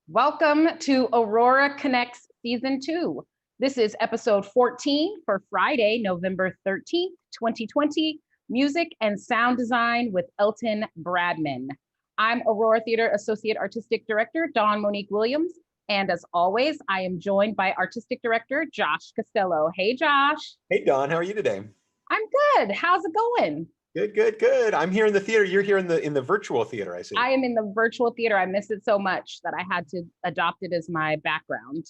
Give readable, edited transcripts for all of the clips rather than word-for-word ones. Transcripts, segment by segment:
Welcome to Aurora Connects Season 2. This is episode 14 for Friday, November 13th, 2020, Music and Sound Design with Elton Bradman. I'm Aurora Theater Associate Artistic Director, Dawn Monique Williams. And as always, I am joined by Artistic Director, Josh Costello. Hey, Josh. Hey, Dawn, how are you today? I'm good. How's it going? Good. I'm here in the theater. You're here in the virtual theater, I see. I am in the virtual theater. I miss it so much that I had to adopt it as my background.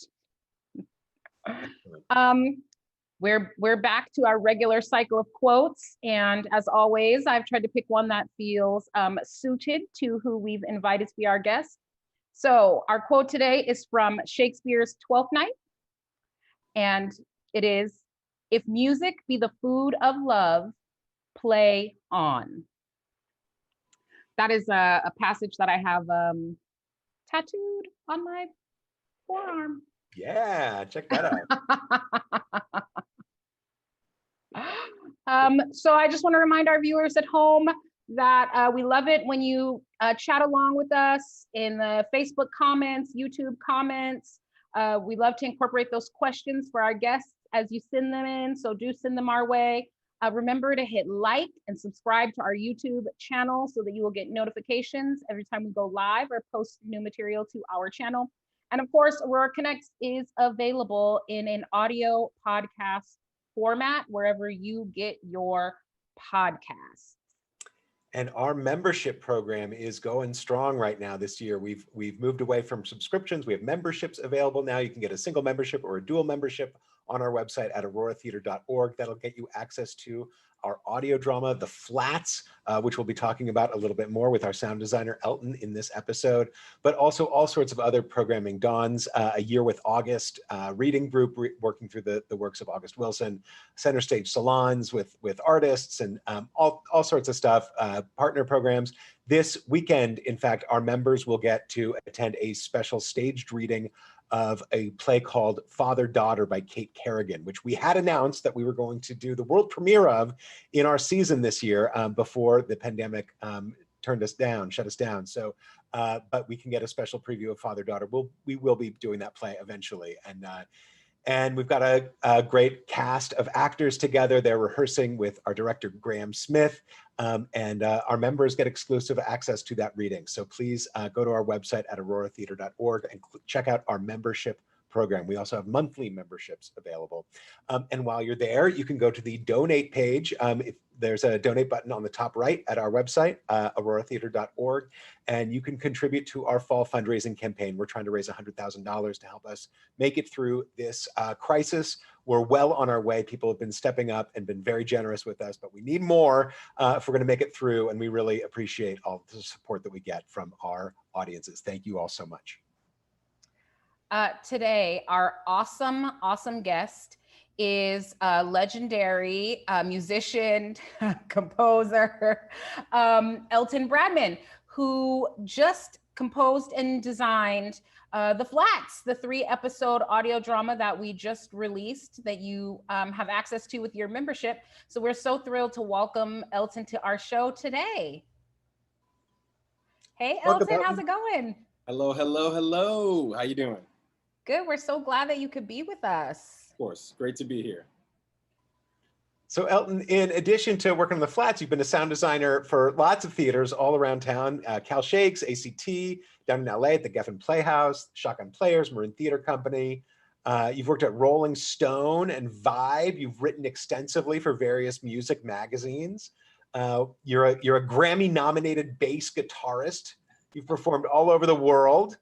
We're back to our regular cycle of quotes, and as always, I've tried to pick one that feels suited to who we've invited to be our guest. So our quote today is from Shakespeare's Twelfth Night, and it is, "If music be the food of love, play on." That is a passage that I have tattooed on my forearm. Yeah, check that out. So I just want to remind our viewers at home that we love it when you chat along with us in the Facebook comments, YouTube comments. We love to incorporate those questions for our guests as you send them in, so do send them our way. Remember to hit like and subscribe to our YouTube channel so that you will get notifications every time we go live or post new material to our channel. And of course, Aurora Connects is available in an audio podcast format wherever you get your podcasts. And our membership program is going strong right now this year. We've moved away from subscriptions. We have memberships available now. You can get a single membership or a dual membership on our website at auroratheater.org. That'll get you access to our audio drama, The Flats, which we'll be talking about a little bit more with our sound designer, Elton, in this episode, but also all sorts of other programming. Dawn's A Year with August reading group, working through the works of August Wilson, center stage salons with artists, and all sorts of stuff, partner programs. This weekend, in fact, our members will get to attend a special staged reading of a play called Father-Daughter by Kate Kerrigan, which we had announced that we were going to do the world premiere of in our season this year before the pandemic shut us down. So, but we can get a special preview of Father-Daughter. We will be doing that play eventually. And we've got a great cast of actors together. They're rehearsing with our director, Graham Smith, and our members get exclusive access to that reading. So please go to our website at auroratheater.org and check out our membership program. We also have monthly memberships available. And while you're there, you can go to the donate page. There's a donate button on the top right at our website, auroratheater.org, and you can contribute to our fall fundraising campaign. We're trying to raise $100,000 to help us make it through this crisis. We're well on our way. People have been stepping up and been very generous with us, but we need more if we're going to make it through, and we really appreciate all the support that we get from our audiences. Thank you all so much. Today, our awesome guest is a legendary musician, composer, Elton Bradman, who just composed and designed The Flats, the 3-episode audio drama that we just released that you have access to with your membership. So we're so thrilled to welcome Elton to our show today. Hey, Elton, how's it going? Hello. How you doing? Good. We're so glad that you could be with us. Of course. Great to be here. So Elton, in addition to working on The Flats, you've been a sound designer for lots of theaters all around town. Cal Shakes, ACT, down in LA at the Geffen Playhouse, Shotgun Players, Marin Theater Company. You've worked at Rolling Stone and Vibe. You've written extensively for various music magazines. You're a Grammy-nominated bass guitarist. You've performed all over the world.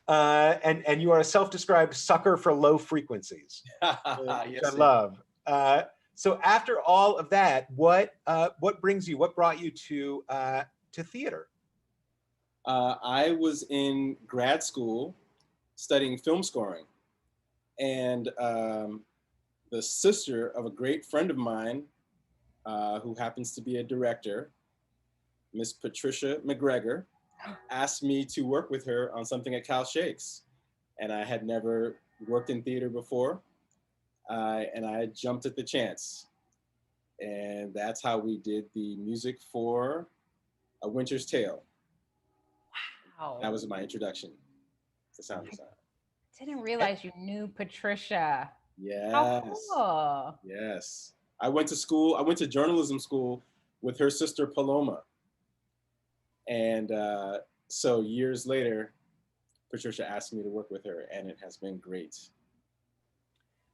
And you are a self-described sucker for low frequencies, which I love. So after all of that, what brought you to theater? I was in grad school studying film scoring, and the sister of a great friend of mine who happens to be a director, Miss Patricia McGregor, asked me to work with her on something at Cal Shakes. And I had never worked in theater before. And I jumped at the chance. And that's how we did the music for A Winter's Tale. Wow. That was my introduction. for sound design. Didn't realize you knew Patricia. Yes. How cool. Yes. I went to journalism school with her sister Paloma. And so years later, Patricia asked me to work with her, and it has been great.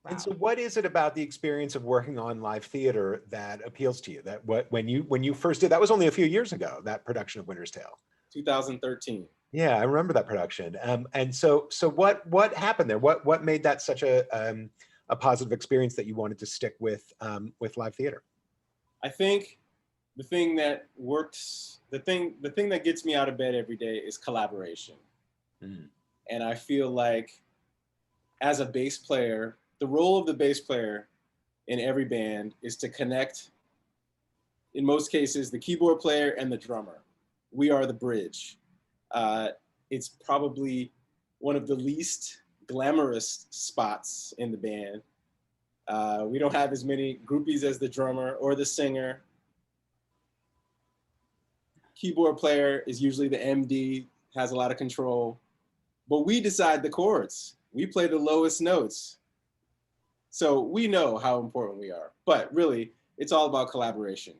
Wow. And so what is it about the experience of working on live theater that appeals to you? That when you first did, that was only a few years ago, that production of Winter's Tale. 2013. Yeah, I remember that production. And so what happened there? What made that such a positive experience that you wanted to stick with live theater? I think the thing that works, the thing that gets me out of bed every day is collaboration. Mm. And I feel like as a bass player, the role of the bass player in every band is to connect, in most cases, the keyboard player and the drummer. We are the bridge. It's probably one of the least glamorous spots in the band. We don't have as many groupies as the drummer or the singer. Keyboard player is usually the MD, has a lot of control, but we decide the chords. We play the lowest notes. So we know how important we are, but really it's all about collaboration.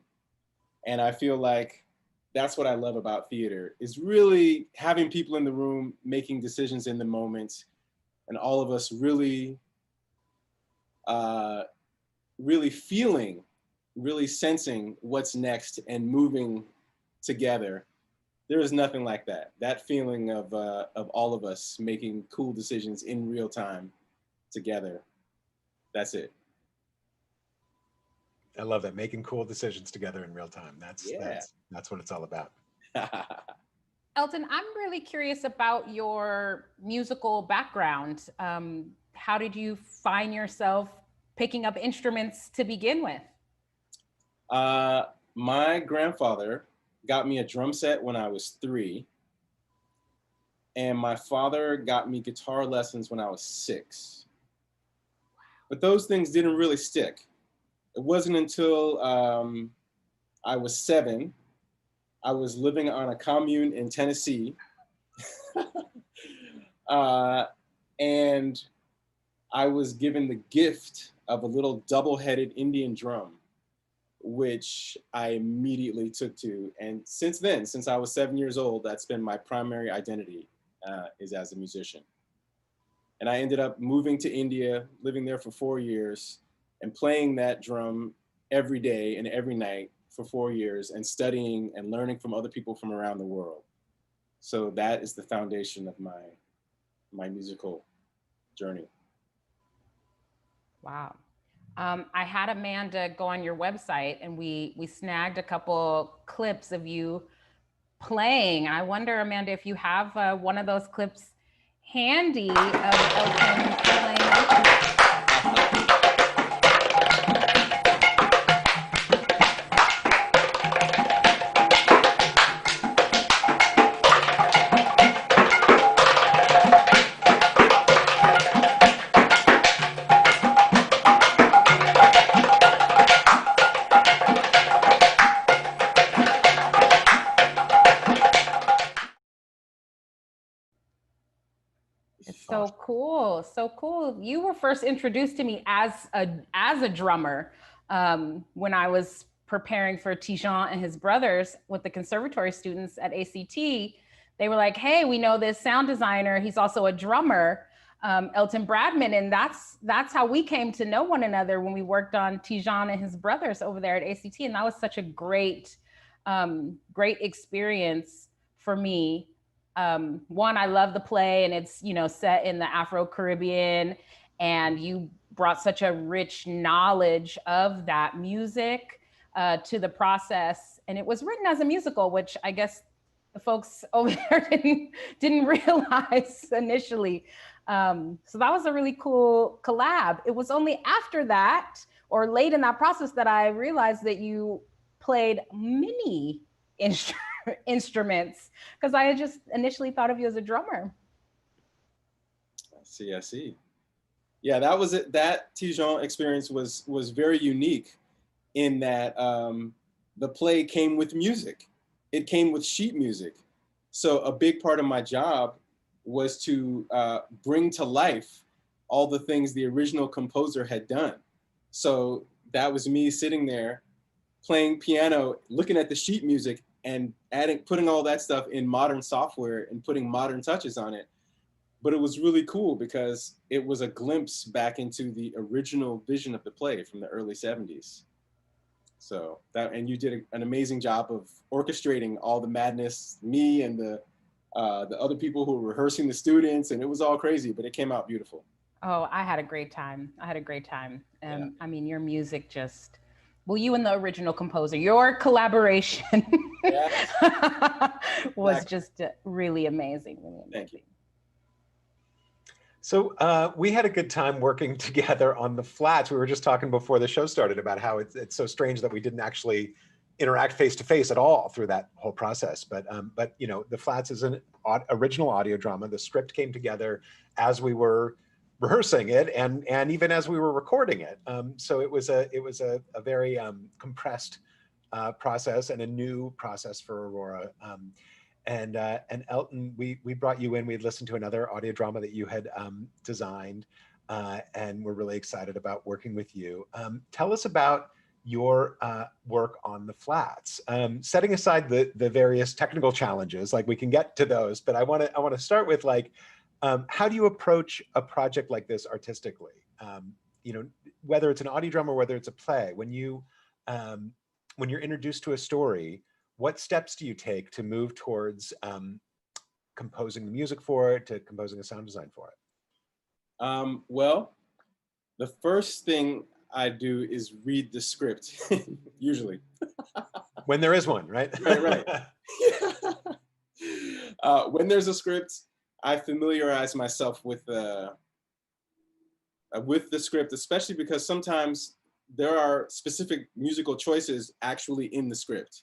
And I feel like that's what I love about theater, is really having people in the room making decisions in the moment, and all of us really, really feeling, really sensing what's next and moving together. There is nothing like that. That feeling of all of us making cool decisions in real time together. That's it. I love that, making cool decisions together in real time. That's what it's all about. Elton, I'm really curious about your musical background. How did you find yourself picking up instruments to begin with? My grandfather got me a drum set when I was 3. And my father got me guitar lessons when I was 6. But those things didn't really stick. It wasn't until I was 7. I was living on a commune in Tennessee. And I was given the gift of a little double-headed Indian drum, which I immediately took to. And since then, since I was 7 years old, that's been my primary identity, is as a musician. And I ended up moving to India, living there for 4 years, and playing that drum every day and every night for 4 years, and studying and learning from other people from around the world. So that is the foundation of my musical journey. Wow. I had Amanda go on your website, and we snagged a couple clips of you playing. I wonder, Amanda, if you have one of those clips handy of Elton playing. So cool, so cool. You were first introduced to me as a drummer when I was preparing for Tijan and his brothers with the conservatory students at ACT. They were like, "Hey, we know this sound designer. He's also a drummer, Elton Bradman," and that's how we came to know one another when we worked on Tijan and his brothers over there at ACT. And that was such a great experience for me. One, I love the play, and it's, set in the Afro-Caribbean, and you brought such a rich knowledge of that music to the process. And it was written as a musical, which I guess the folks over there didn't realize initially. So that was a really cool collab. It was only after that, or late in that process, that I realized that you played many instruments, because I had just initially thought of you as a drummer. I see. Yeah, that was it. That Tijan experience was very unique in that the play came with music. It came with sheet music. So a big part of my job was to bring to life all the things the original composer had done. So that was me sitting there playing piano, looking at the sheet music and putting all that stuff in modern software and putting modern touches on it. But it was really cool because it was a glimpse back into the original vision of the play from the early 70s. So and you did an amazing job of orchestrating all the madness, me and the other people who were rehearsing the students, and it was all crazy, but it came out beautiful. Oh, I had a great time. I had a great time. Yeah. I mean, your music just, well, you and the original composer, your collaboration was just really amazing. Really amazing. Thank you. So we had a good time working together on the Flats. We were just talking before the show started about how it's so strange that we didn't actually interact face to face at all through that whole process. But you know, the Flats is an original audio drama. The script came together as we were rehearsing it, and even as we were recording it. So it was a very compressed process and a new process for Aurora. And Elton, we brought you in. We had listened to another audio drama that you had designed, and we're really excited about working with you. Tell us about your work on the Flats. Setting aside the various technical challenges, like we can get to those, but I want to start with like, how do you approach a project like this artistically? You know, whether it's an audio drama or whether it's a play, when you're introduced to a story, what steps do you take to move towards composing the music for it, to composing a sound design for it? Well, the first thing I do is read the script, usually. When there is one, right? Right. When there's a script, I familiarize myself with the script, especially because sometimes there are specific musical choices actually in the script.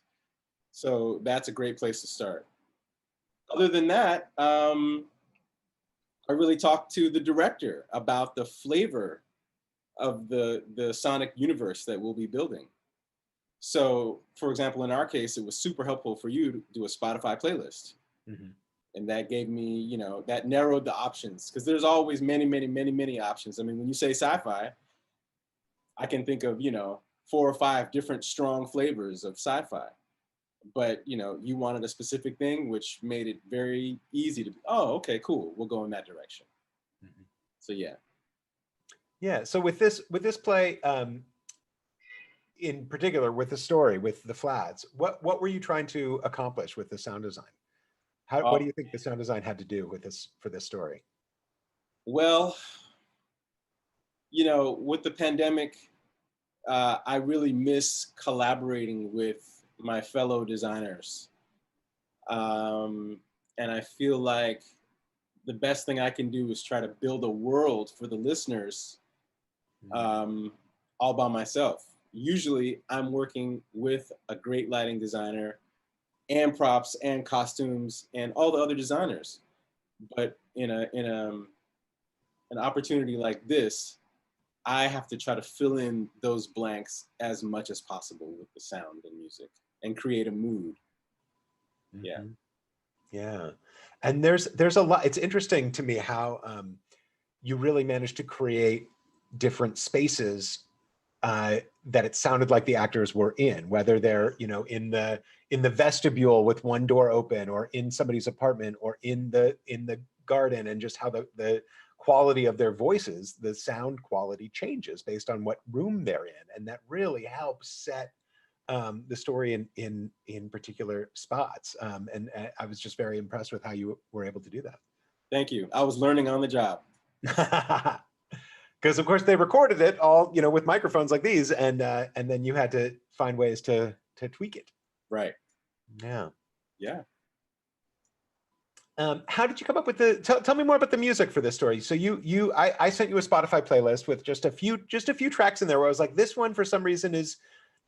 So that's a great place to start. Other than that, I really talk to the director about the flavor of the sonic universe that we'll be building. So, for example, in our case, it was super helpful for you to do a Spotify playlist. Mm-hmm. And that gave me, you know, that narrowed the options, because there's always many, many, many, many options. I mean, when you say sci-fi, I can think of, you know, 4 or 5 different strong flavors of sci-fi. But, you know, you wanted a specific thing, which made it very easy to, oh, okay, cool, we'll go in that direction. Mm-hmm. So, yeah. Yeah, so with this play, in particular, with the story, with the Flats, what were you trying to accomplish with the sound design? What do you think the sound design had to do with this, for this story? Well, you know, with the pandemic, I really miss collaborating with my fellow designers. And I feel like the best thing I can do is try to build a world for the listeners all by myself. Usually I'm working with a great lighting designer and props and costumes and all the other designers. But in an opportunity like this, I have to try to fill in those blanks as much as possible with the sound and music and create a mood. Mm-hmm. Yeah. Yeah. And there's a lot, it's interesting to me how you really managed to create different spaces that it sounded like the actors were in, whether they're, you know, in the vestibule with one door open, or in somebody's apartment, or in the garden, and just how the quality of their voices, the sound quality changes based on what room they're in, and that really helps set the story in particular spots. And I was just very impressed with how you were able to do that. Thank you. I was learning on the job. Because of course they recorded it all, you know, with microphones like these, and then you had to find ways to tweak it. Right. Yeah. Yeah. How did you come up with tell me more about the music for this story? So I sent you a Spotify playlist with just a few tracks in there where I was like, this one for some reason is,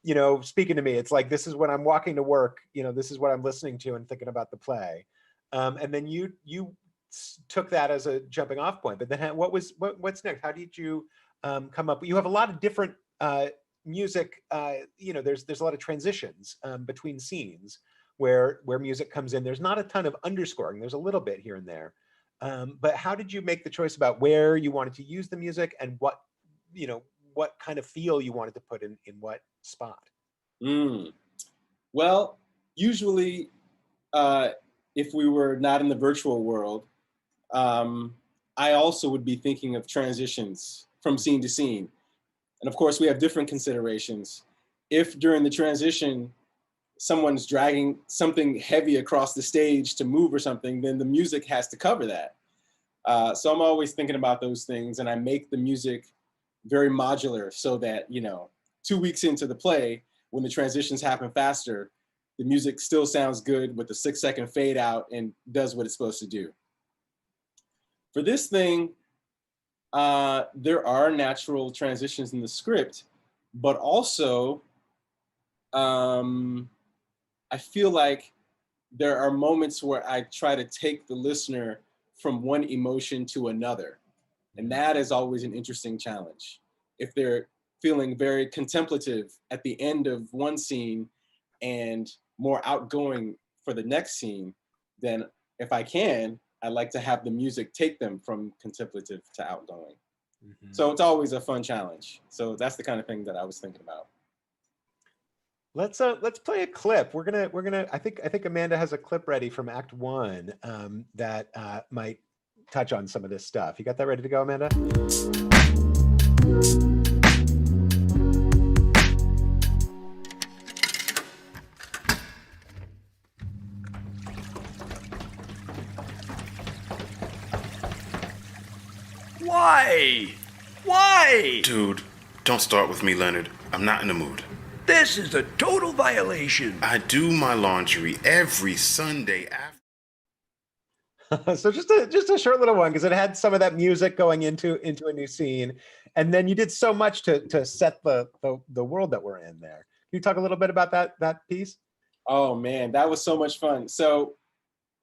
you know, speaking to me. It's like, this is when I'm walking to work, you know, this is what I'm listening to and thinking about the play. And then you took that as a jumping off point, but then what's next? How did you come up? You have a lot of different music, you know, there's a lot of transitions between scenes where music comes in. There's not a ton of underscoring. There's a little bit here and there. But how did you make the choice about where you wanted to use the music and what, what kind of feel you wanted to put in what spot? Well, usually, if we were not in the virtual world, I also would be thinking of transitions from scene to scene. And of course, we have different considerations. If during the transition, someone's dragging something heavy across the stage to move or something, then the music has to cover that. So I'm always thinking about those things, and I make the music very modular so that, 2 weeks into the play, when the transitions happen faster, the music still sounds good with the 6-second fade out and does what it's supposed to do. For this thing, there are natural transitions in the script, but also I feel like there are moments where I try to take the listener from one emotion to another. And that is always an interesting challenge. If they're feeling very contemplative at the end of one scene and more outgoing for the next scene, then if I can, I like to have the music take them from contemplative to outgoing. Mm-hmm. So it's always a fun challenge. So that's the kind of thing that I was thinking about. Let's play a clip. We're gonna. I think Amanda has a clip ready from Act 1 that might touch on some of this stuff. You got that ready to go, Amanda? Why? Why? Dude, don't start with me, Leonard. I'm not in the mood. This is a total violation. I do my laundry every Sunday after. So just a short little one, because it had some of that music going into a new scene, and then you did so much to set the world that we're in there. Can you talk a little bit about that piece? Oh man, that was so much fun. So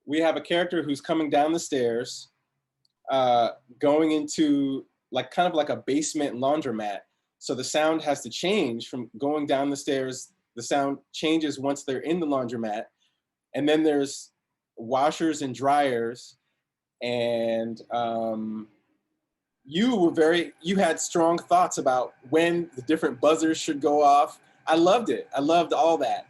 we have a character who's coming down the stairs, going into kind of like a basement laundromat. So the sound has to change from going down the stairs. The sound changes once they're in the laundromat. And then there's washers and dryers. And you had strong thoughts about when the different buzzers should go off. I loved it. I loved all that.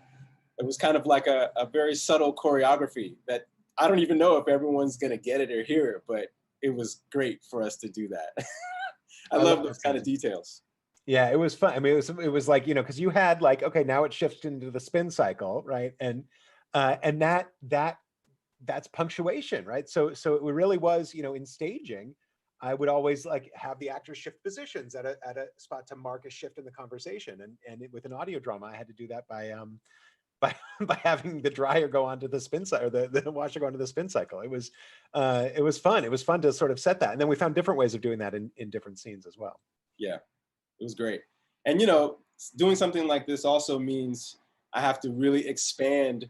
It was kind of like a very subtle choreography that I don't even know if everyone's going to get it or hear it, but it was great for us to do that. I love those kind of details. Yeah, it was fun. I mean, it was like, because you had okay, now it shifts into the spin cycle, right? And that's punctuation, right? So it really was, in staging, I would always have the actors shift positions at a spot to mark a shift in the conversation. And with an audio drama, I had to do that by having the dryer go onto the spin cycle, or the washer go onto the spin cycle. It was fun. It was fun to sort of set that. And then we found different ways of doing that in different scenes as well. Yeah. It was great. And, doing something like this also means I have to really expand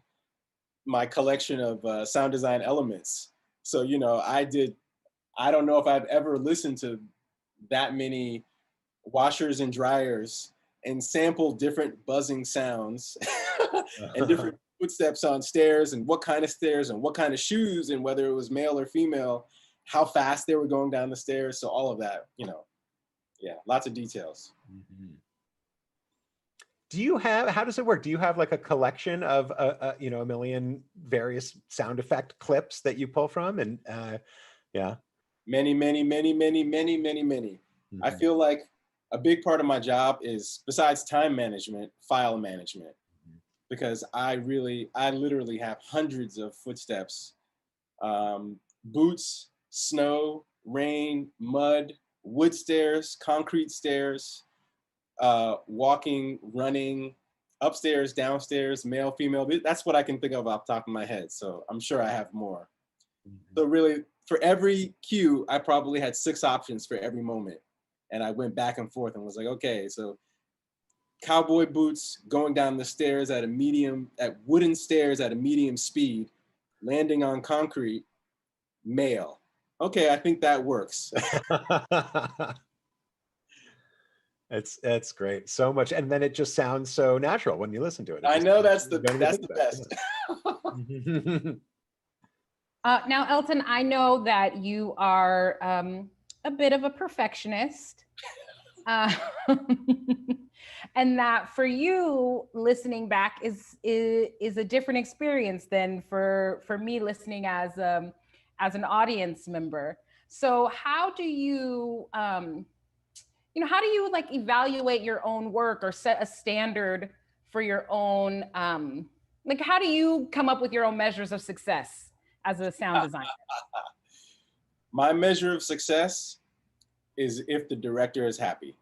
my collection of sound design elements. So, I don't know if I've ever listened to that many washers and dryers and sampled different buzzing sounds and different footsteps on stairs, and what kind of stairs and what kind of shoes, and whether it was male or female, how fast they were going down the stairs. So all of that, yeah, lots of details. Mm-hmm. How does it work? Do you have a collection of, a million various sound effect clips that you pull from? And yeah. Many. Mm-hmm. I feel like a big part of my job is, besides time management, file management, mm-hmm. because I literally have hundreds of footsteps, boots, snow, rain, mud, wood stairs, concrete stairs, walking, running, upstairs, downstairs, male, female. That's what I can think of off the top of my head. So I'm sure I have more. Mm-hmm. So really, for every cue, I probably had 6 options for every moment. And I went back and forth and was like, okay, so cowboy boots going down the stairs at wooden stairs at a medium speed, landing on concrete, male. Okay, I think that works. It's great. So much. And then it just sounds so natural when you listen to it. I know that's the best. Now, Elton, I know that you are a bit of a perfectionist. Uh, and that for you, listening back is a different experience than for me listening as an audience member. So how do you how do you like evaluate your own work or set a standard for your own like how do you come up with your own measures of success as a sound designer? My measure of success is if the director is happy.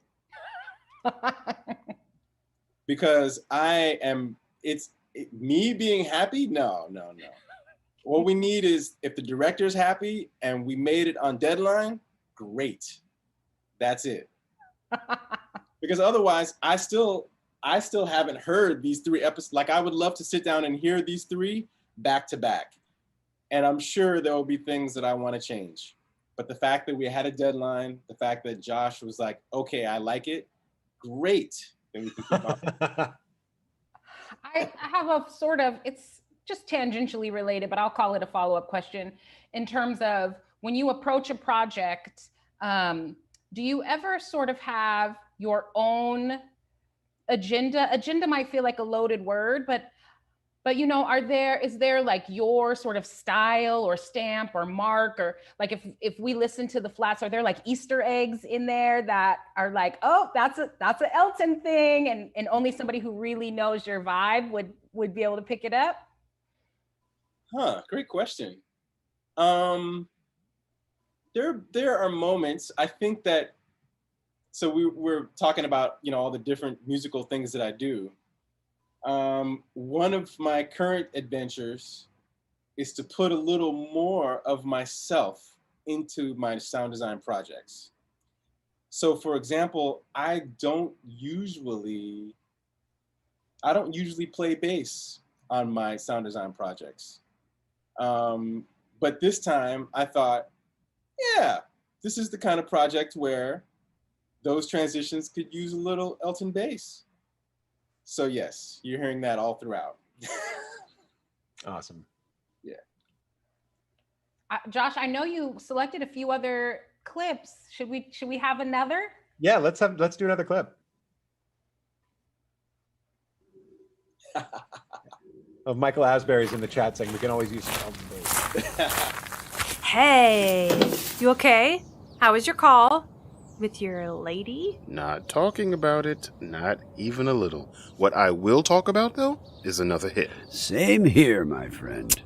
Because me being happy? No. What we need is if the director's happy and we made it on deadline, great. That's it. Because otherwise, I still haven't heard these 3 episodes. Like I would love to sit down and hear these 3 back to back. And I'm sure there will be things that I want to change. But the fact that we had a deadline, the fact that Josh was like, okay, I like it, great. Then we can keep on. I have a sort of, it's just tangentially related, but I'll call it a follow-up question in terms of when you approach a project, do you ever sort of have your own agenda? Agenda might feel like a loaded word, but is there like your sort of style or stamp or mark, or like if we listen to the flats, are there like Easter eggs in there that are like, oh, that's an Elton thing, and only somebody who really knows your vibe would be able to pick it up? Great question. There are moments, I think that, so we're talking about, all the different musical things that I do. One of my current adventures is to put a little more of myself into my sound design projects. So for example, I don't usually play bass on my sound design projects. But this time I thought, yeah, this is the kind of project where those transitions could use a little Elton bass. So yes, you're hearing that all throughout. Awesome. Yeah. Josh, I know you selected a few other clips. Should we have another? Yeah, let's do another clip. Of Michael Asbury's in the chat saying we can always use some Elton bass. Hey, you okay? How was your call? With your lady? Not talking about it, not even a little. What I will talk about, though, is another hit. Same here, my friend.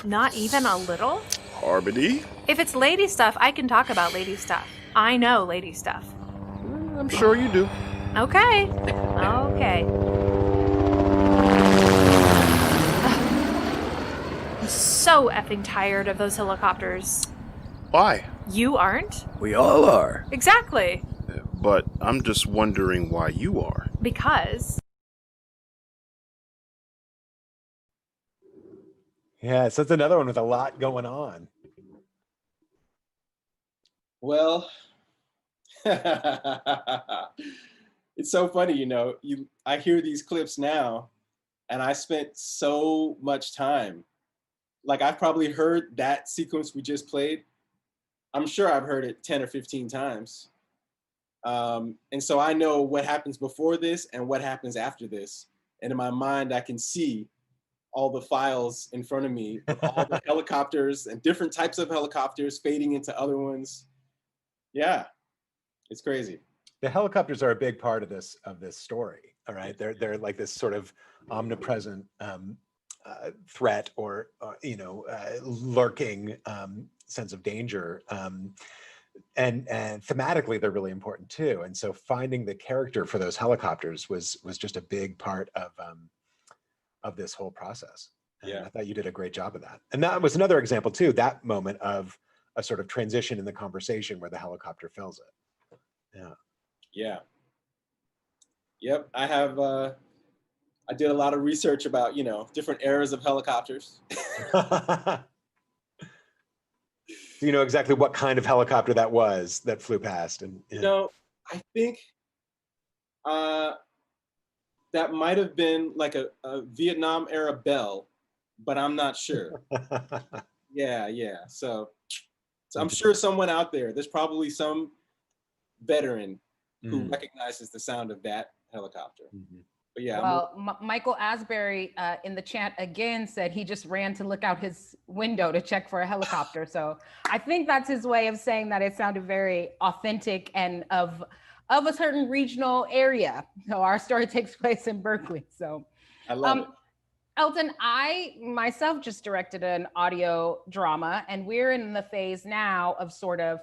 Not even a little? Harmony? If it's lady stuff, I can talk about lady stuff. I know lady stuff. I'm sure you do. Okay. I'm so effing tired of those helicopters. Why? You aren't? We all are. Exactly. But I'm just wondering why you are. Because. Yeah, so it's another one with a lot going on. Well, it's so funny, I hear these clips now and I spent so much time. Like I've probably heard that sequence we just played. I'm sure I've heard it 10 or 15 times. And so I know what happens before this and what happens after this. And in my mind, I can see all the files in front of me, of all the helicopters and different types of helicopters fading into other ones. Yeah, it's crazy. The helicopters are a big part of this story. All right, they're like this sort of omnipresent threat or lurking sense of danger, and thematically they're really important too. And so finding the character for those helicopters was just a big part of this whole process. And Yeah, I thought you did a great job of that. And that was another example too, that moment of a sort of transition in the conversation where the helicopter fills it. Yeah. Yep, I did a lot of research about, different eras of helicopters. Do you know exactly what kind of helicopter that was that flew past? And I think that might have been like a Vietnam era Bell, but I'm not sure. Yeah. So I'm sure someone out there's probably some veteran who recognizes the sound of that helicopter. But yeah. Well, Michael Asbury in the chat again said he just ran to look out his window to check for a helicopter. So I think that's his way of saying that it sounded very authentic and of a certain regional area. So our story takes place in Berkeley. So I love it. Elton, I myself just directed an audio drama, and we're in the phase now of sort of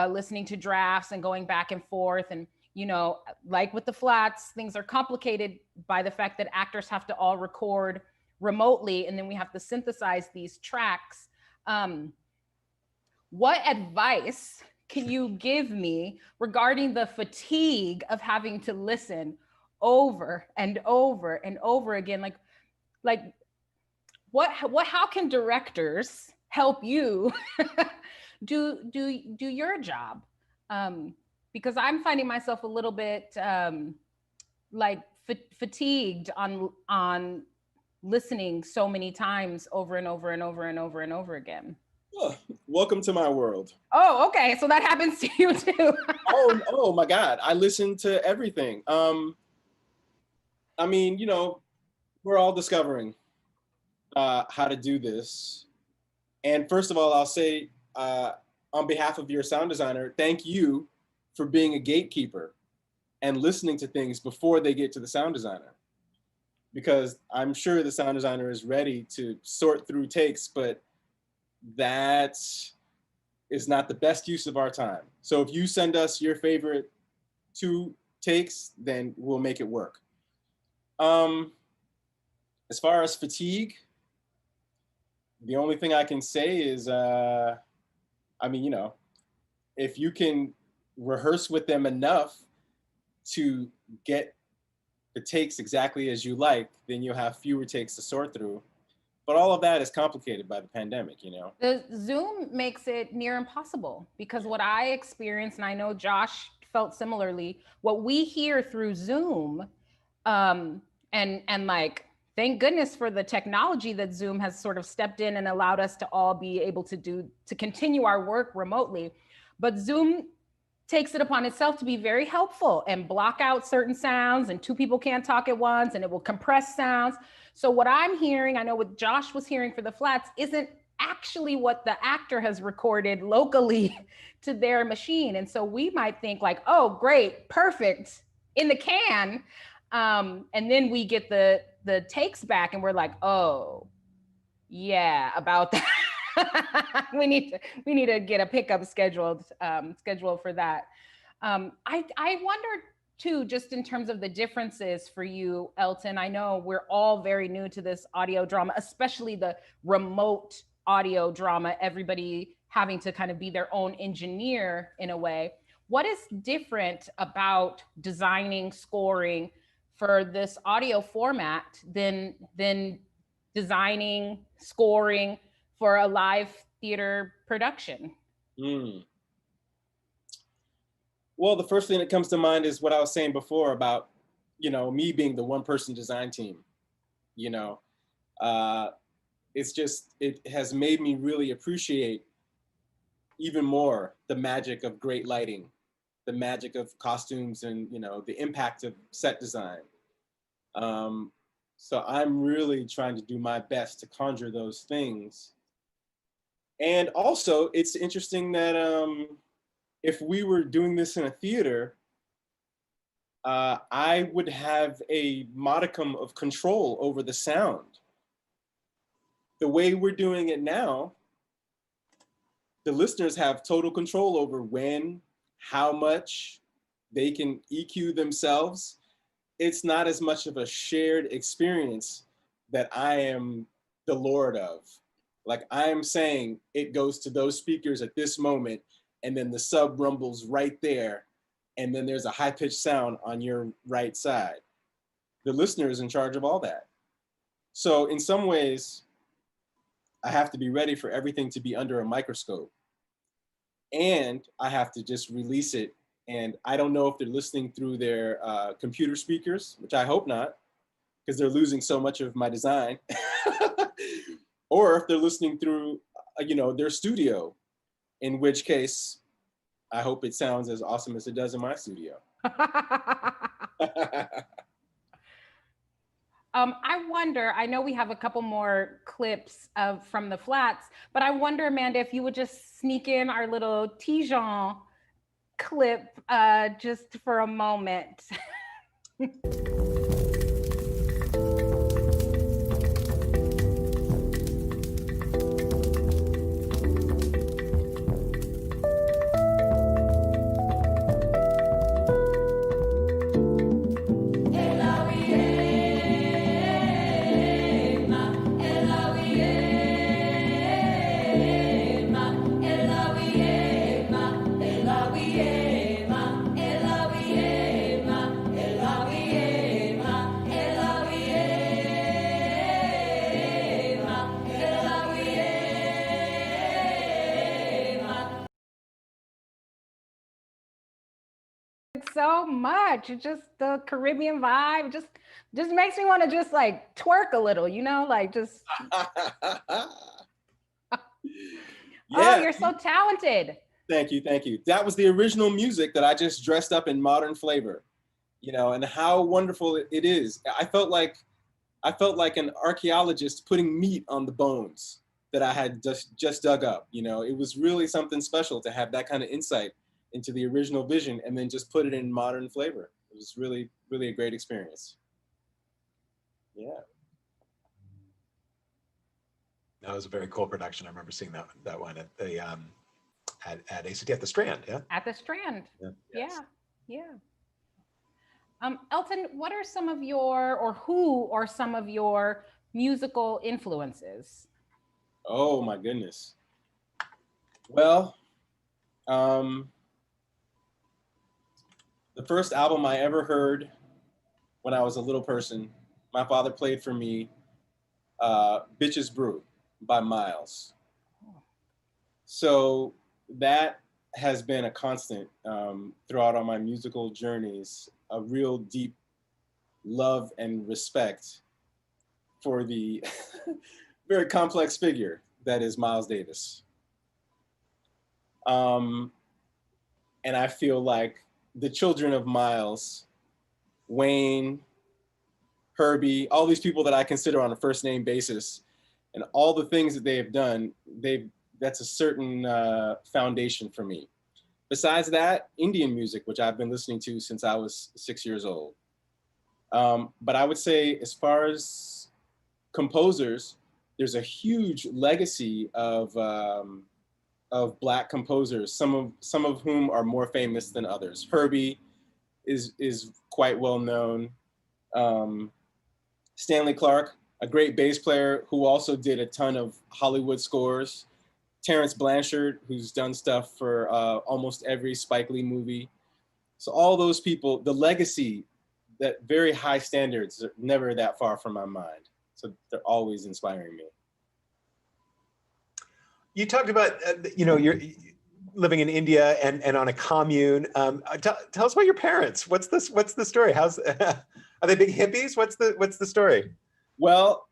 listening to drafts and going back and forth. And, you know, like with the flats, things are complicated by the fact that actors have to all record remotely, and then we have to synthesize these tracks. What advice can you give me regarding the fatigue of having to listen over and over and over again? Like how can directors help you do your job? Because I'm finding myself a little bit fatigued on listening so many times over and over and over and over and over again. Oh, welcome to my world. Oh, okay. So that happens to you too. oh my God. I listen to everything. I mean, you know, we're all discovering how to do this. And first of all, I'll say on behalf of your sound designer, thank you for being a gatekeeper and listening to things before they get to the sound designer. Because I'm sure the sound designer is ready to sort through takes, but that is not the best use of our time. So if you send us your favorite 2 takes, then we'll make it work. As far as fatigue, the only thing I can say is, I mean, you know, if you can rehearse with them enough to get the takes exactly as you like, then you'll have fewer takes to sort through. But all of that is complicated by the pandemic, you know? The Zoom makes it near impossible, because what I experienced, and I know Josh felt similarly, what we hear through Zoom, and like, thank goodness for the technology that Zoom has sort of stepped in and allowed us to all be able to continue our work remotely. But Zoom takes it upon itself to be very helpful and block out certain sounds, and 2 people can't talk at once, and it will compress sounds. So what I'm hearing, I know what Josh was hearing for the flats, isn't actually what the actor has recorded locally to their machine. And so we might think like, oh, great, perfect, in the can. And then we get the takes back and we're like, oh, yeah, about that. we need to get a pickup scheduled for that. I wondered too, just in terms of the differences for you, Elton. I know we're all very new to this audio drama, especially the remote audio drama, everybody having to kind of be their own engineer in a way. What is different about designing, scoring for this audio format than designing, scoring for a live theater production? Well, the first thing that comes to mind is what I was saying before about, you know, me being the 1-person design team. You know, it has made me really appreciate even more the magic of great lighting, the magic of costumes, and, you know, the impact of set design. So I'm really trying to do my best to conjure those things. And also, it's interesting that if we were doing this in a theater, I would have a modicum of control over the sound. The way we're doing it now, the listeners have total control over when, how much they can EQ themselves. It's not as much of a shared experience that I am the lord of. Like, I'm saying it goes to those speakers at this moment, and then the sub rumbles right there, and then there's a high-pitched sound on your right side. The listener is in charge of all that. So in some ways, I have to be ready for everything to be under a microscope. And I have to just release it. And I don't know if they're listening through their computer speakers, which I hope not, because they're losing so much of my design. Or if they're listening through their studio, in which case I hope it sounds as awesome as it does in my studio. I wonder, I know we have a couple more clips from the flats, but I wonder, Amanda, if you would just sneak in our little Tijon clip just for a moment. So much. It's just the Caribbean vibe. Just makes me want to just like twerk a little, like just. Yeah. Oh, you're so talented. Thank you. That was the original music that I just dressed up in modern flavor, and how wonderful it is. I felt like an archaeologist putting meat on the bones that I had just dug up. It was really something special to have that kind of insight into the original vision and then just put it in modern flavor. It was really, really a great experience. Yeah. That was a very cool production. I remember seeing that one at the at ACT at the Strand. Yeah. At the Strand. Yes. Yeah. Elton, what are some of your, or who are some of your musical influences? Oh my goodness. Well, the first album I ever heard when I was a little person, my father played for me Bitches Brew by Miles. So that has been a constant throughout all my musical journeys, a real deep love and respect for the very complex figure that is Miles Davis. And I feel like the children of Miles, Wayne, Herbie, all these people that I consider on a first name basis, and all the things that they have done, that's a certain foundation for me. Besides that, Indian music, which I've been listening to since I was 6 years old. But I would say, as far as composers, there's a huge legacy of Black composers, some of whom are more famous than others. Herbie is quite well known. Stanley Clarke, a great bass player who also did a ton of Hollywood scores. Terrence Blanchard, who's done stuff for almost every Spike Lee movie. So all those people, the legacy, that very high standards are never that far from my mind. So they're always inspiring me. You talked about, you're living in India and on a commune. Tell us about your parents. What's the story? Are they big hippies? What's the story? Well,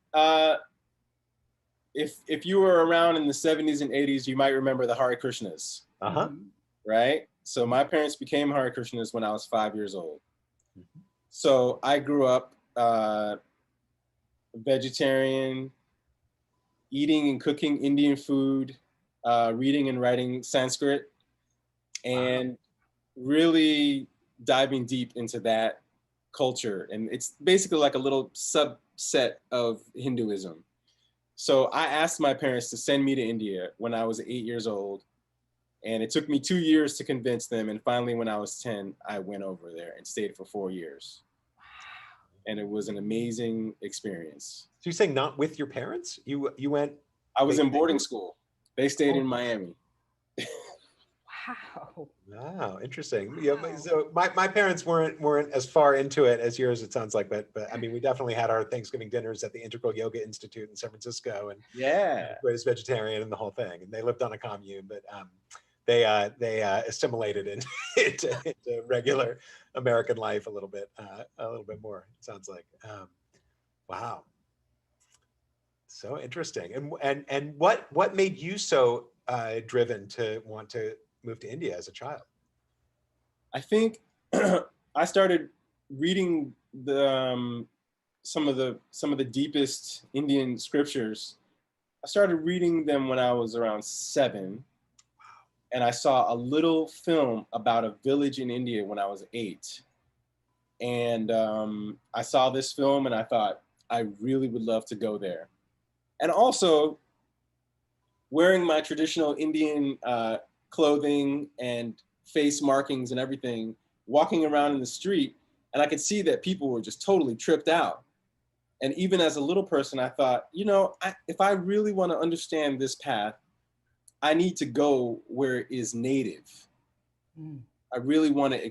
if you were around in the 70s and 80s, you might remember the Hare Krishnas. Uh-huh. Right? So my parents became Hare Krishnas when I was 5 years old. So I grew up vegetarian, eating and cooking Indian food, reading and writing Sanskrit, and really diving deep into that culture. And it's basically like a little subset of Hinduism. So I asked my parents to send me to India when I was 8 years old. And it took me 2 years to convince them. And finally, when I was 10, I went over there and stayed for 4 years. And it was an amazing experience. So you're saying not with your parents? You went? I was in boarding school. They stayed in Miami. Wow, interesting. Wow. Yeah, so my parents weren't as far into it as yours, it sounds like, but I mean, we definitely had our Thanksgiving dinners at the Integral Yoga Institute in San Francisco, and greatest vegetarian and the whole thing. And they lived on a commune, but they assimilated into regular American life a little bit more. It sounds like. Wow. So interesting. And what made you so driven to want to move to India as a child? I think I started reading some of the deepest Indian scriptures. I started reading them when I was around 7, and I saw a little film about a village in India when I was 8. And I saw this film and I thought, I really would love to go there. And also, wearing my traditional Indian clothing and face markings and everything, walking around in the street, and I could see that people were just totally tripped out. And even as a little person, I thought, if I really want to understand this path, I need to go where it is native. I really want to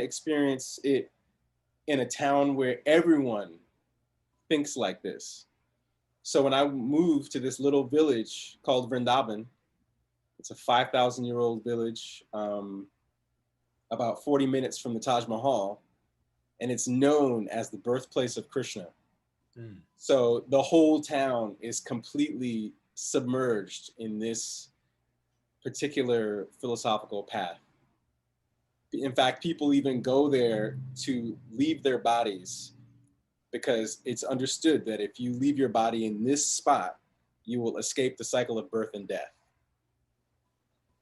experience it in a town where everyone thinks like this. So when I moved to this little village called Vrindavan, it's a 5,000-year-old village, about 40 minutes from the Taj Mahal, and it's known as the birthplace of Krishna. So the whole town is completely submerged in this particular philosophical path. In fact, people even go there to leave their bodies because it's understood that if you leave your body in this spot, you will escape the cycle of birth and death.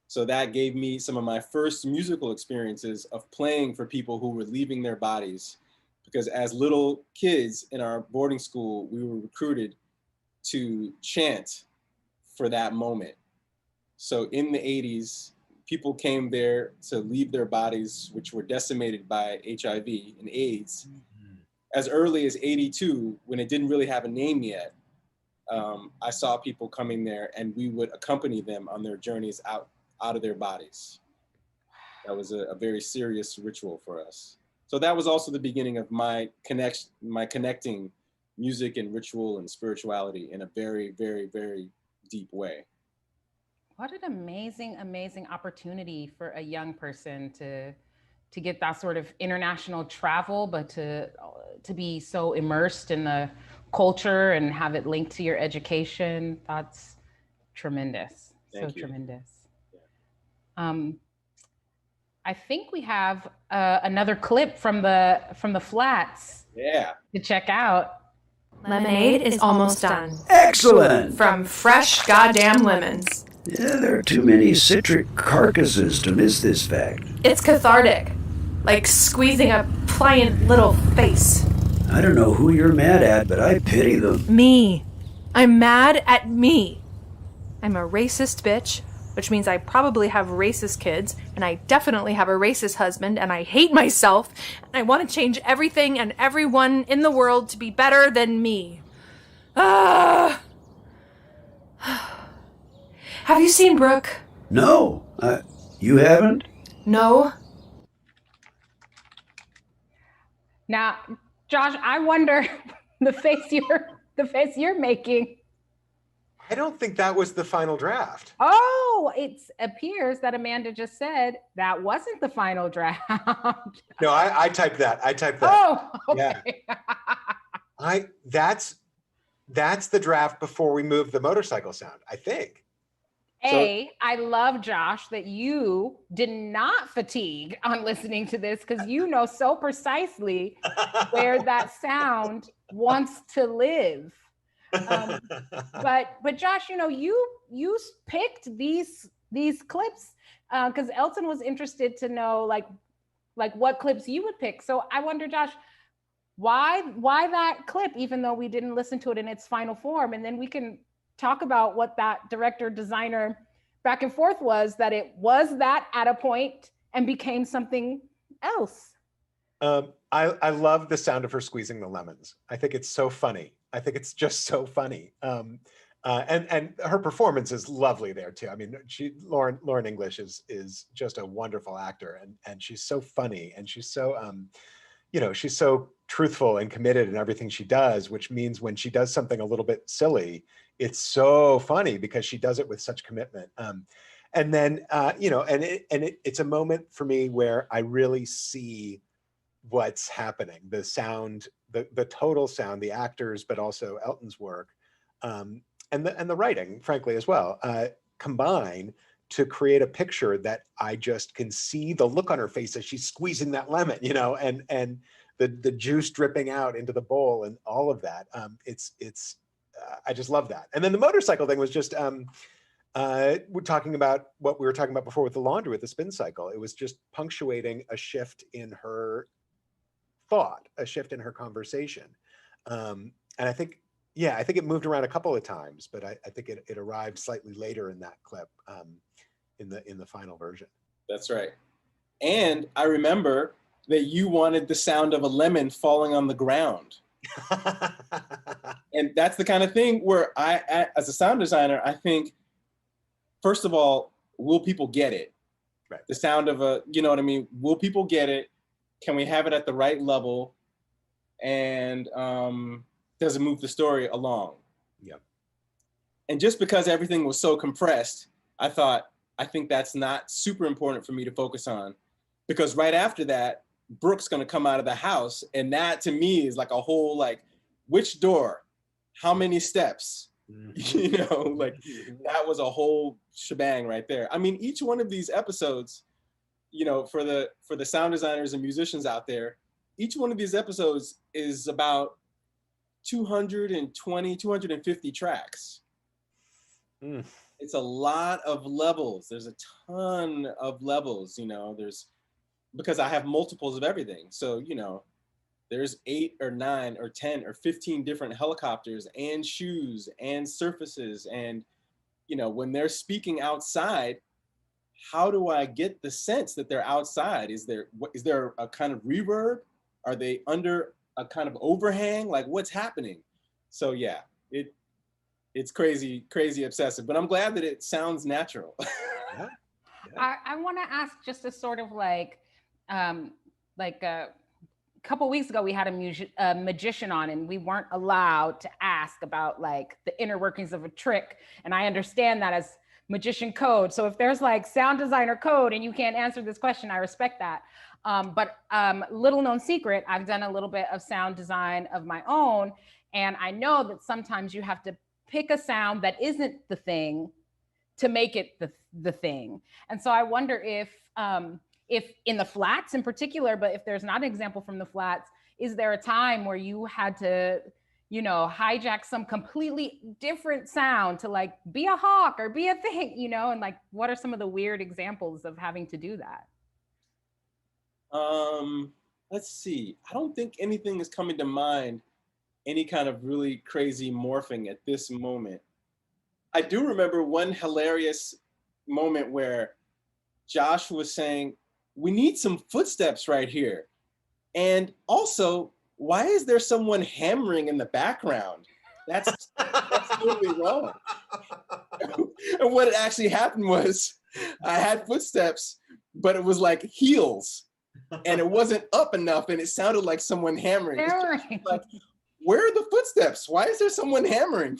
So that gave me some of my first musical experiences of playing for people who were leaving their bodies, because as little kids in our boarding school, we were recruited to chant for that moment. So in the 80s, people came there to leave their bodies, which were decimated by HIV and AIDS. As early as 82, when it didn't really have a name yet, I saw people coming there and we would accompany them on their journeys out of their bodies. That was a very serious ritual for us. So that was also the beginning of my connecting music and ritual and spirituality in a very, very, very deep way. What an amazing, amazing opportunity for a young person to get that sort of international travel, but to be so immersed in the culture and have it linked to your education. That's tremendous. Thank you. Tremendous. Yeah. I think we have another clip from the flats. Yeah. To check out. Lemonade is almost done. Excellent! From fresh goddamn lemons. Yeah, there are too many citric carcasses to miss this fact. It's cathartic, like squeezing a pliant little face. I don't know who you're mad at, but I pity them. Me. I'm mad at me. I'm a racist bitch, which means I probably have racist kids, and I definitely have a racist husband, and I hate myself, and I want to change everything and everyone in the world to be better than me. Ah! Have you seen Brooke? No, you haven't? No. Now, Josh, I wonder the face you're making. I don't think that was the final draft. Oh, it appears that Amanda just said that wasn't the final draft. No, I typed that. Oh, okay. Yeah. That's the draft before we moved the motorcycle sound, I think. I love, Josh, that you did not fatigue on listening to this because you know so precisely where that sound wants to live. But Josh, you picked these clips because Elton was interested to know like what clips you would pick. So I wonder, Josh, why that clip, even though we didn't listen to it in its final form, and then we can talk about what that director designer back and forth was, that it was that at a point and became something else. I love the sound of her squeezing the lemons. I think it's so funny. I think it's just so funny. And her performance is lovely there too. I mean, Lauren English is just a wonderful actor, and she's so funny, and she's so she's so truthful and committed in everything she does, which means when she does something a little bit silly, it's so funny because she does it with such commitment. And then it's a moment for me where I really see what's happening, the sound, the total sound, the actors, but also Elton's work. and the writing, frankly, as well, combine to create a picture that I just can see the look on her face as she's squeezing that lemon, and the juice dripping out into the bowl and all of that. I just love that. And then the motorcycle thing was just, we're talking about what we were talking about before with the laundry, with the spin cycle. It was just punctuating a shift in her thought, a shift in her conversation. And I think it moved around a couple of times, but I think it arrived slightly later in that clip, in the final version. That's right. And I remember that you wanted the sound of a lemon falling on the ground. And that's the kind of thing where as a sound designer, I think, first of all, will people get it? Right. The sound of you know what I mean? Will people get it? Can we have it at the right level? And does it move the story along? Yeah. And just because everything was so compressed, I think that's not super important for me to focus on, because right after that, Brooke's gonna come out of the house, and that to me is like a whole, like, which door, how many steps, that was a whole shebang right there. I mean, each one of these episodes, for the sound designers and musicians out there, each one of these episodes is about 220, 250 tracks. It's a lot of levels. There's a ton of levels, because I have multiples of everything. So, there's 8 or 9 or 10 or 15 different helicopters and shoes and surfaces. And, when they're speaking outside, how do I get the sense that they're outside? Is there a kind of reverb? Are they under a kind of overhang? Like, what's happening? So yeah, it's crazy obsessive, but I'm glad that it sounds natural. Yeah. I want to ask just a sort of a couple weeks ago, we had a magician on, and we weren't allowed to ask about like the inner workings of a trick. And I understand that as magician code. So if there's like sound designer code and you can't answer this question, I respect that. But little known secret, I've done a little bit of sound design of my own. And I know that sometimes you have to pick a sound that isn't the thing to make it the thing. And so I wonder if in the flats in particular, but if there's not an example from the flats, is there a time where you had to, hijack some completely different sound to like be a hawk or be a thing, and like, what are some of the weird examples of having to do that? Let's see. I don't think anything is coming to mind, any kind of really crazy morphing at this moment. I do remember one hilarious moment where Josh was saying, we need some footsteps right here. And also, why is there someone hammering in the background? That's totally wrong. And what actually happened was I had footsteps, but it was like heels. And it wasn't up enough, and it sounded like someone hammering. Like, where are the footsteps? Why is there someone hammering?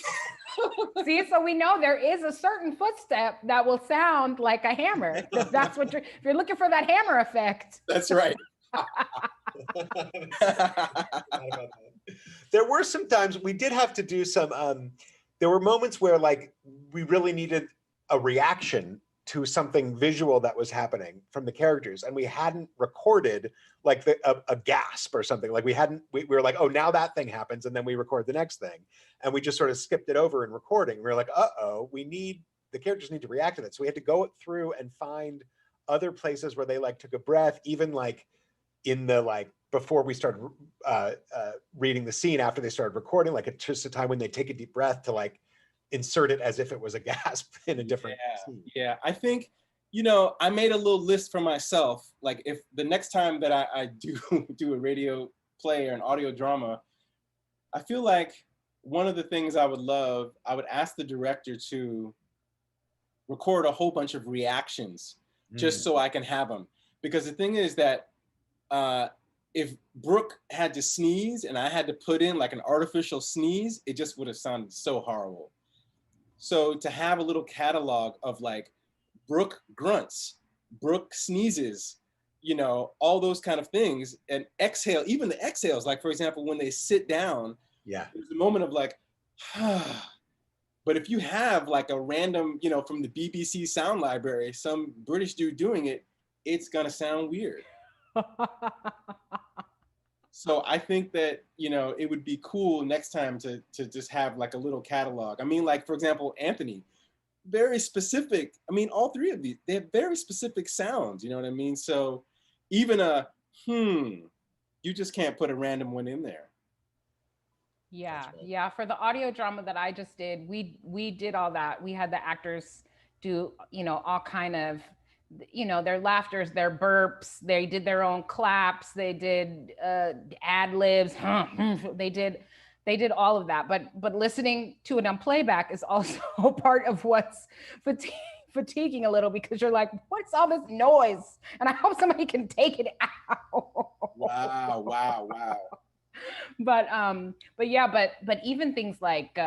See, so we know there is a certain footstep that will sound like a hammer. That's what if you're looking for that hammer effect. That's right. There were some times we did have to do some, there were moments where like we really needed a reaction to something visual that was happening from the characters, and we hadn't recorded like a gasp or something. Like we were like, oh, now that thing happens, and then we record the next thing, and we just sort of skipped it over in recording. We were like, the characters need to react to that, so we had to go through and find other places where they like took a breath, even like in the like before we started reading the scene, after they started recording, like it's just a time when they take a deep breath to like insert it as if it was a gasp in a different scene. Yeah, I think, I made a little list for myself. Like if the next time that I do a radio play or an audio drama, I feel like one of the things I would ask the director to record a whole bunch of reactions just so I can have them. Because the thing is that if Brooke had to sneeze and I had to put in like an artificial sneeze, it just would have sounded so horrible. So to have a little catalog of like Brooke grunts, Brooke sneezes, all those kind of things, and exhale, even the exhales, like for example, when they sit down, yeah, there's a moment of like, But if you have like a random, you know, from the BBC sound library, some British dude doing it, it's gonna sound weird. So I think that, you know, it would be cool next time to just have like a little catalog. I mean, like, for example, Anthony, very specific. I mean, all three of these, they have very specific sounds, you know what I mean? So even you just can't put a random one in there. Yeah, Right. yeah. For the audio drama that I just did, we did all that. We had the actors do, you know, all kind of, you know, their laughters, their burps. They did their own claps. They did ad libs. They did all of that. But listening to it on playback is also part of what's fatiguing a little, because you're like, what's all this noise? And I hope somebody can take it out. Wow. But yeah, but even things like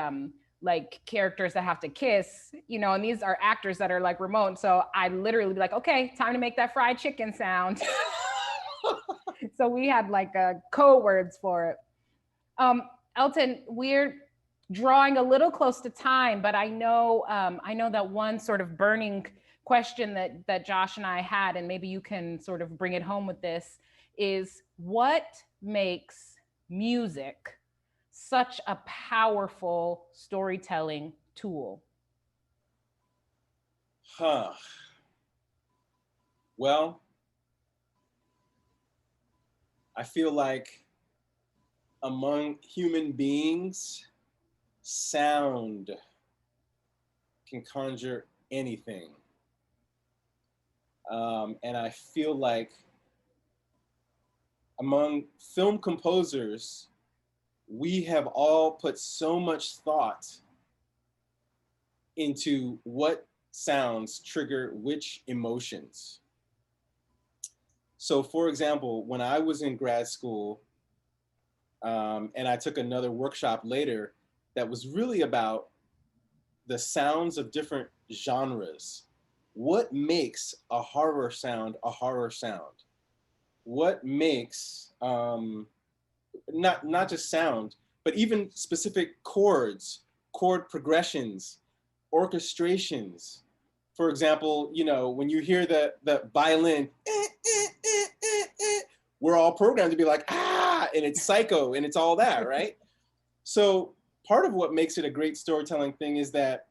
characters that have to kiss, you know, and these are actors that are like remote. So I literally be like, okay, time to make that fried chicken sound. So we had like code words for it. Elton, we're drawing a little close to time, but I know that one sort of burning question that Josh and I had, and maybe you can sort of bring it home with this, is what makes music such a powerful storytelling tool? Well, I feel like among human beings, sound can conjure anything. And I feel like among film composers, we have all put so much thought into what sounds trigger which emotions. So for example, when I was in grad school, and I took another workshop later that was really about the sounds of different genres. What makes a horror sound a horror sound? What makes, not just sound, but even specific chords, chord progressions, orchestrations. For example, you know, when you hear the violin, we're all programmed to be like, ah, and it's psycho and it's all that, right? So part of what makes it a great storytelling thing is that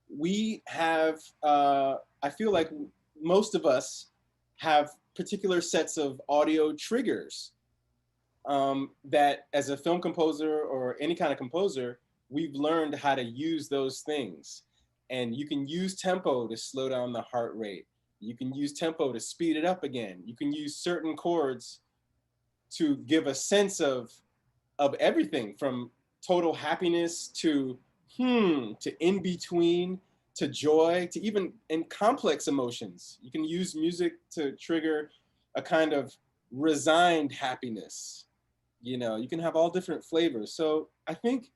we have, I feel like most of us have particular sets of audio triggers that as a film composer or any kind of composer, we've learned how to use those things. And you can use tempo to slow down the heart rate. You can use tempo to speed it up again. You can use certain chords to give a sense of everything from total happiness to in between, to joy, to even in complex emotions. You can use music to trigger a kind of resigned happiness. You know, you can have all different flavors. So I think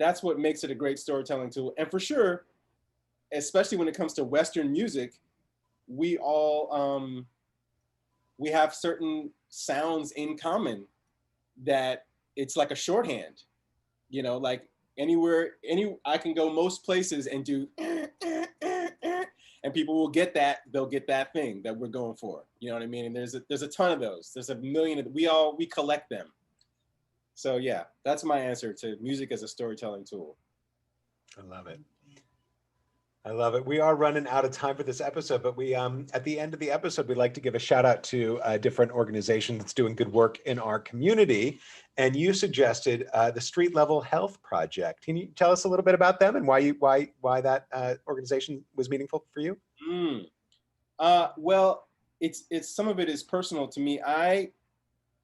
that's what makes it a great storytelling tool. And for sure, especially when it comes to Western music, we all, we have certain sounds in common that it's like a shorthand, you know, like I can go most places and do, and people will get that, they'll get that thing that we're going for, you know what I mean? And there's a ton of those, there's a million of, we collect them. So yeah, that's my answer to music as a storytelling tool. I love it. I love it. We are running out of time for this episode, but we, at the end of the episode, we'd like to give a shout out to a different organization that's doing good work in our community. And you suggested the Street Level Health Project. Can you tell us a little bit about them and why that organization was meaningful for you? Well, it's some of it is personal to me. I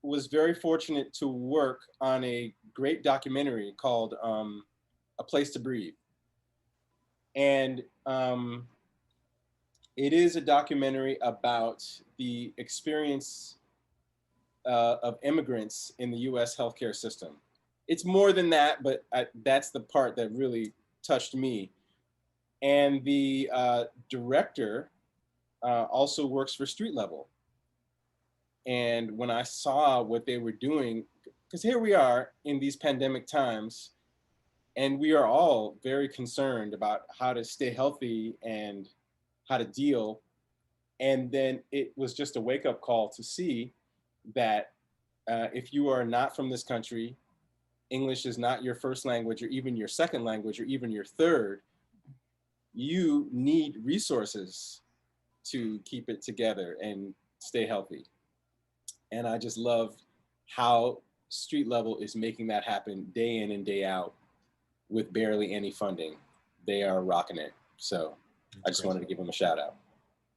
was very fortunate to work on a great documentary called A Place to Breathe. And it is a documentary about the experience of immigrants in the US healthcare system. It's more than that, but that's the part that really touched me. And the director also works for Street Level. And when I saw what they were doing, because here we are in these pandemic times, And we are all very concerned about how to stay healthy and how to deal. And then it was just a wake-up call to see that if you are not from this country, English is not your first language or even your second language or even your third, you need resources to keep it together and stay healthy. And I just love how Street Level is making that happen day in and day out with barely any funding. They are rocking it. So I just wanted to give them a shout out.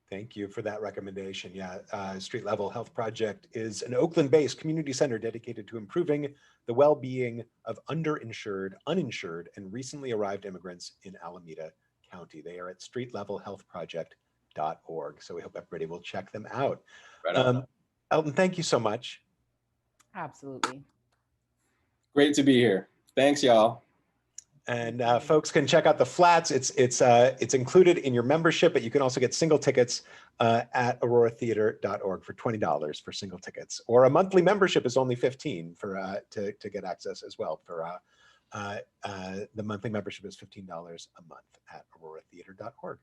Thank you for that recommendation. Yeah, Street Level Health Project is an Oakland-based community center dedicated to improving the well-being of underinsured, uninsured, and recently arrived immigrants in Alameda County. They are at streetlevelhealthproject.org. So we hope everybody will check them out. Right on. Elton, thank you so much. Absolutely. Great to be here. Thanks, y'all. And folks can check out the flats. It's included in your membership, but you can also get single tickets at auroratheater.org for $20 for single tickets, or a monthly membership is only $15 for to get access as well. For the monthly membership is $15 a month at auroratheater.org.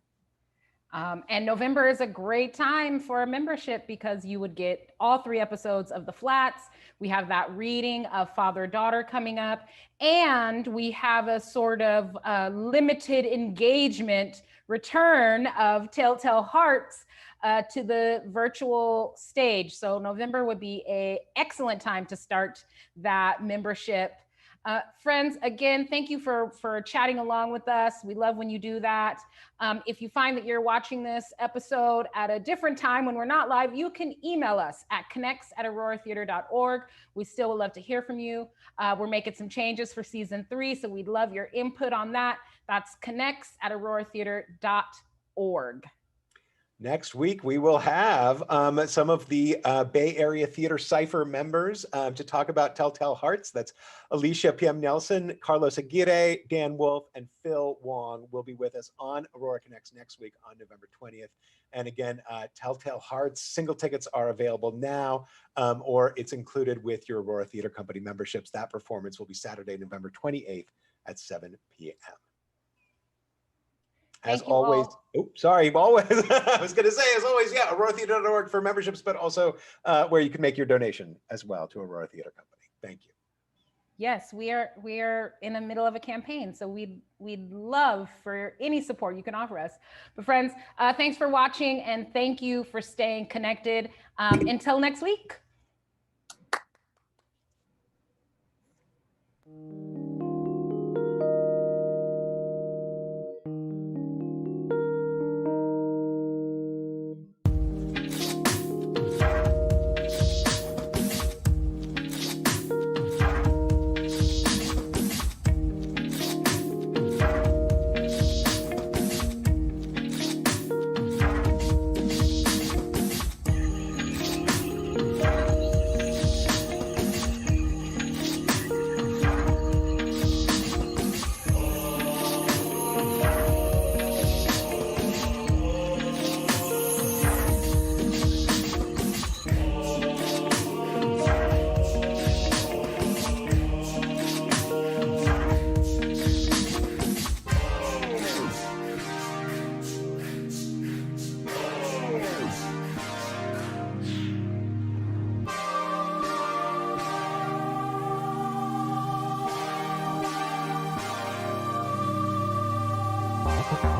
And November is a great time for a membership because you would get all 3 episodes of The Flats. We have that reading of Father-Daughter coming up, and we have a sort of limited engagement return of Telltale Hearts to the virtual stage. So November would be an excellent time to start that membership. Friends, again, thank you for chatting along with us. We love when you do that. If you find that you're watching this episode at a different time when we're not live, you can email us at connects@auroratheater.org. We still would love to hear from you. We're making some changes for season 3, so we'd love your input on that. That's connects@auroratheater.org. Next week, we will have some of the Bay Area Theater Cipher members to talk about Telltale Hearts. That's Alicia P.M. Nelson, Carlos Aguirre, Dan Wolf, and Phil Wong will be with us on Aurora Connects next week on November 20th. And again, Telltale Hearts single tickets are available now, or it's included with your Aurora Theater Company memberships. That performance will be Saturday, November 28th at 7 p.m. As always, always, I was going to say, as always, yeah, auroratheater.org for memberships, but also where you can make your donation as well to Aurora Theater Company. Thank you. Yes, we are in the middle of a campaign, so we'd love for any support you can offer us. But friends, thanks for watching, and thank you for staying connected. Until next week. Thank you.